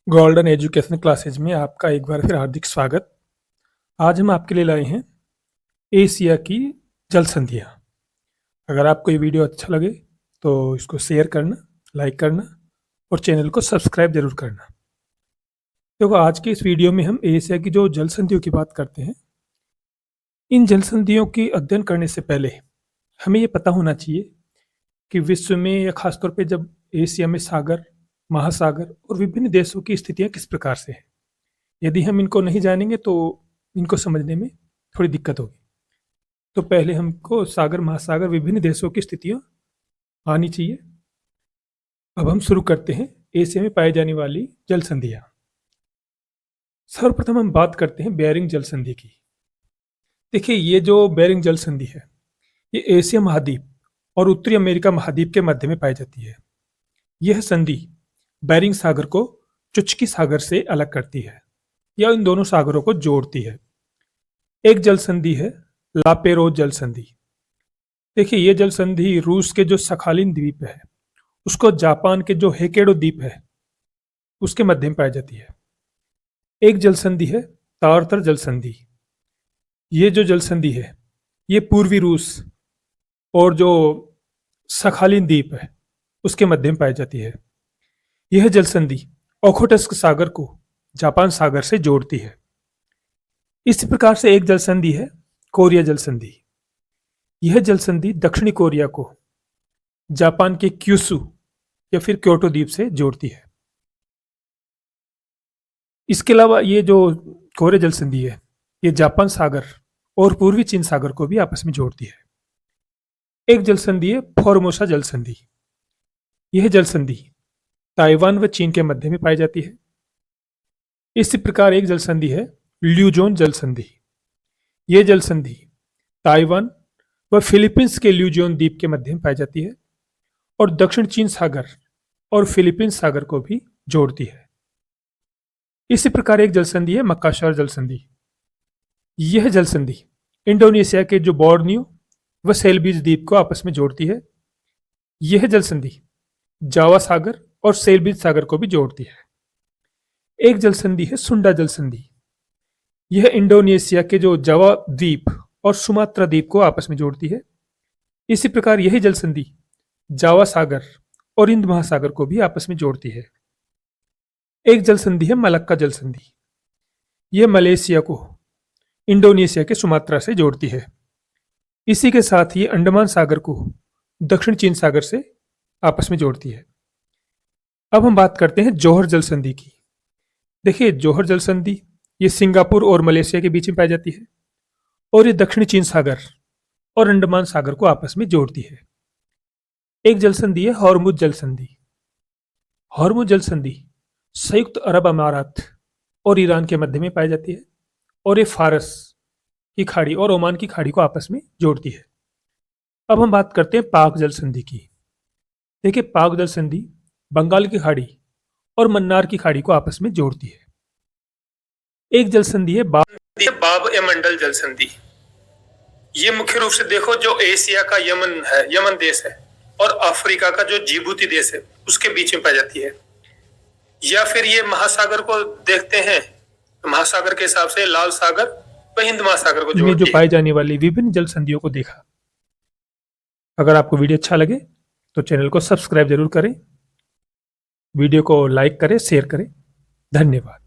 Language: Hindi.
गोल्डन एजुकेशन क्लासेज में आपका एक बार फिर हार्दिक स्वागत। आज हम आपके लिए लाए हैं एशिया की जल संधियाँ। अगर आपको ये वीडियो अच्छा लगे तो इसको शेयर करना, लाइक करना और चैनल को सब्सक्राइब जरूर करना। देखो, आज की इस वीडियो में हम एशिया की जो जल संधियों की बात करते हैं। इन जल संधियों की अध्ययन करने से पहले हमें ये पता होना चाहिए कि विश्व में या खासतौर पे जब एशिया में सागर, महासागर और विभिन्न देशों की स्थितियाँ किस प्रकार से हैं। यदि हम इनको नहीं जानेंगे तो इनको समझने में थोड़ी दिक्कत होगी। तो पहले हमको सागर, महासागर, विभिन्न देशों की स्थितियाँ आनी चाहिए। अब हम शुरू करते हैं एशिया में पाई जाने वाली जल संधियाँ। सर्वप्रथम हम बात करते हैं बेरिंग जल संधि की। देखिए, ये जो बेरिंग जल संधि है ये एशिया महाद्वीप और उत्तरी अमेरिका महाद्वीप के मध्य में पाई जाती है। यह संधि बेरिंग सागर को चुचकी सागर से अलग करती है या इन दोनों सागरों को जोड़ती है। एक जल संधि है लापेरोज जल संधि। देखिए, ये जल संधि रूस के जो सखालिन द्वीप है उसको जापान के जो हेकेडो द्वीप है उसके मध्य में पाई जाती है। एक जल संधि है तारतर जल संधि। ये जो जल संधि है ये पूर्वी रूस और जो सखालिन द्वीप है उसके मध्य में पाई जाती है। यह जल संधि ओखोटस्क सागर को जापान सागर से जोड़ती है। इसी प्रकार से एक जल संधि है कोरिया जल संधि। यह जल संधि दक्षिणी कोरिया को जापान के क्यूसू या फिर क्योटो द्वीप से जोड़ती है। इसके अलावा ये जो कोरिया जल संधि है ये जापान सागर और पूर्वी चीन सागर को भी आपस में जोड़ती है। एक जल संधि है फॉर्मोसा जल संधि। यह जल संधि ताइवान व चीन के मध्य में पाई जाती है। इसी प्रकार एक जल संधि है ल्यूजोन जल संधि। यह जल संधि ताइवान व फिलीपींस के ल्यूजोन द्वीप के मध्य में पाई जाती है और दक्षिण चीन सागर और फिलीपींस सागर को भी जोड़ती है। इसी प्रकार एक जल संधि है मक्काशार जल संधि। यह जल संधि इंडोनेशिया के जो बोर्नियो व सेलबीज द्वीप को आपस में जोड़ती है। यह जल संधि जावा सागर और सेलबीज सागर को भी जोड़ती है। एक जल संधि है सुंडा जल संधि। यह इंडोनेशिया के जो जावा द्वीप और सुमात्रा द्वीप को आपस में जोड़ती है। इसी प्रकार यही जल संधि जावा सागर और हिंद महासागर को भी आपस में जोड़ती है। एक जल संधि है मलक्का जल संधि। यह मलेशिया को इंडोनेशिया के सुमात्रा से जोड़ती है। इसी के साथ ही अंडमान सागर को दक्षिण चीन सागर से आपस में जोड़ती है। अब हम बात करते हैं जौहर जल संधि की। देखिए, जौहर जल संधि ये सिंगापुर और मलेशिया के बीच में पाई जाती है और ये दक्षिणी चीन सागर और अंडमान सागर को आपस में जोड़ती है। एक जल संधि है हॉर्मुज जल संधि। हॉर्मुज जल संधि संयुक्त अरब अमारात और ईरान के मध्य में पाई जाती है और ये फारस की खाड़ी और ओमान की खाड़ी को आपस में जोड़ती है। अब हम बात करते हैं पाक जल संधि की। देखिए, पाक जल संधि बंगाल की खाड़ी और मन्नार की खाड़ी को आपस में जोड़ती है। एक जल संधि है बाब ए मंडल जल संधि। ये मुख्य रूप से देखो जो एशिया का यमन है, यमन देश है और अफ्रीका का जो जिबूती देश है उसके बीच में पाई जाती है। या फिर ये महासागर को देखते हैं, महासागर के हिसाब से लाल सागर व हिंद महासागर को जोड़ती है। जो पाई जाने वाली विभिन्न जल संधियों को देखा। अगर आपको वीडियो अच्छा लगे तो चैनल को सब्सक्राइब जरूर करें, वीडियो को लाइक करें, शेयर करें। धन्यवाद।